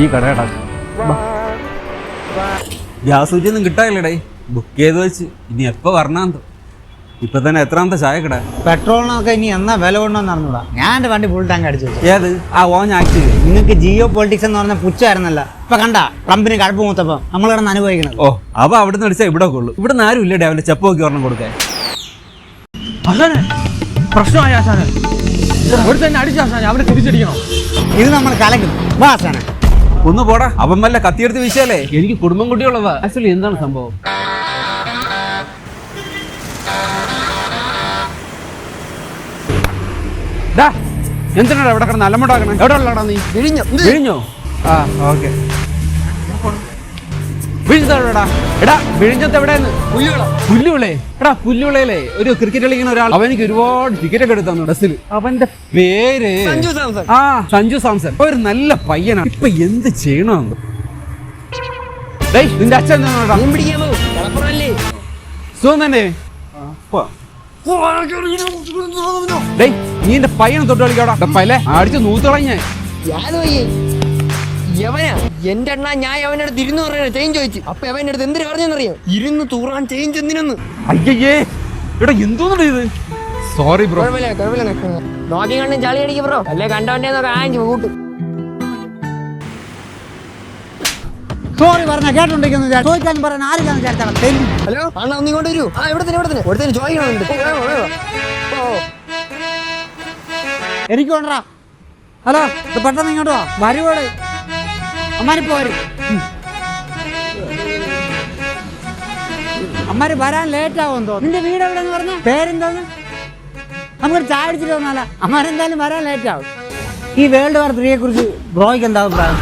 ഈ കടയടാ. Gas കുറ്റിയൊന്നും കിട്ടാനില്ലടേ. Book ചെയ്ത് വെച്ച് ഇനി എപ്പോൾ വരണാന്തോ. ഇപ്പൊ തന്നെ എത്രാമത്തെ ചായ കട? പെട്രോളിനൊക്കെ ഇനി എന്നാ വില കൊണ്ടോന്ന് അറിഞ്ഞൂടാ. ഞാൻ എൻ്റെ വണ്ടി ഫുൾ ടാങ്ക് അടിച്ചു. ഏത് ആ ഓൻ ആക്റ്റീവ്? നിങ്ങൾക്ക് ജിയോ പൊളിറ്റിക്സ് എന്ന് പറഞ്ഞ പുച്ഛമായിരുന്നല്ല. ഇപ്പൊ കണ്ട ട്രംപിന് കഴപ്പ് മൂത്തപ്പം നമ്മൾ കിടന്ന് അനുഭവിക്കണം. ഓ അപ്പൊ അവിടെ നിന്ന് അടിച്ചാൽ ഇവിടെ കൊള്ളു. ഇവിടെ നിന്ന് ആരും ഇല്ലടേ അവന്റെ ചെപ്പ് നോക്കി ഒരെണ്ണം കൊടുക്കാൻ. പ്രശ്നമായ ആശാനെ ഇവിടെ തന്നെ അടിച്ചാശാനെ അവരെ തിരിച്ചടിക്കണം. ഇത് നമ്മൾ കലക്കും. വാ ആശാനെ. ഒന്ന് പോടാ. അവൻ വല്ല കത്തിയെടുത്ത് വീശാലേ. എനിക്ക് കുടുംബം കുട്ടിയുള്ളതാ. ആക്ച്വലി എന്താണ് സംഭവം? എന്തിനാ ഇവിടെ കിടന്ന് അലമുണ്ടാക്കണേ? എവിടെ ഉള്ളടാ നീ? വിഴിഞ്ഞോ? ആ ഓക്കെ. വിഴിഞ്ഞടാ. എടാ വിഴിഞ്ഞത്ത് എവിടെയെന്ന്? പുല്ലുവിളേ. എടാ പുല്ലുവിളയിലെ ഒരു ക്രിക്കറ്റ് കളിക്കുന്ന ഒരാൾ അവനിക്ക് ഒരുപാട് ടിക്കറ്റ് ഒക്കെ എടുത്തു ബസ്സിൽ. അവന്റെ പേര് ആ സഞ്ജു സാംസൺ. ഒരു നല്ല പയ്യനാണ്. ഇപ്പൊ എന്ത് ചെയ്യണമെന്ന് നിന്റെ അച്ഛൻ സുഖം തന്നെ. നീ എന്റെ പയ്യനെ തൊട്ട് കളിക്കാടാ. പല്ലേ അടിച്ച് നൂത്തുകളഞ്ഞ എന്റെ അണ്ണ ഞാൻ അവന്റെ അടുത്ത് 200 ചെയിൻ ചോദിച്ചു. അപ്പൊ അവന്റെ അടുത്ത് എന്തിനു പറഞ്ഞെന്നറിയാം? 200 തൂറാൻ ചേഞ്ച് എന്തിനൊന്ന്. അയ്യേ എടാ എന്തോന്നു ഇത്? Sorry bro. നോക്കി കണ്ടും ചളി അടിക്കും ബ്രോ. അല്ലേ കണ്ടവന്റെ ആഞ്ചു കൂട്ടും. സോറി പറഞ്ഞ കേട്ടോണ്ടിരിക്കുന്നു. ചോദിക്കാനും പറയാൻ ആരില്ലാന്ന് വിചാരിച്ചാണ്. ഹലോ അണ്ണ ഒന്ന് ഇങ്ങോട്ട് വരൂ. ആ ഇവിടെ തന്നെ ചോദിക്കണുണ്ട്. എനിക്ക് കൊണ്ടാ. ഹലോ ഇത് പെട്ടെന്ന് ഇങ്ങോട്ട് വാ. വരുവോടെ അമ്മാരിപ്പോ വരും. അമ്മാര് വരാൻ ലേറ്റ് ആവുമെന്ന് തോന്നുന്നു. നിന്റെ വീട് എവിടെന്ന് പറഞ്ഞ പേരെന്തോന്ന്? നമുക്കൊരു ചായ അടിച്ചിട്ട് വന്നാല. അമ്മാരെന്തായാലും വരാൻ ലേറ്റ് ആവും. ഈ വേൾഡ് വാർ 3 കുറിച്ച് ബ്രോയ്ക്ക് എന്താ അഭിപ്രായം?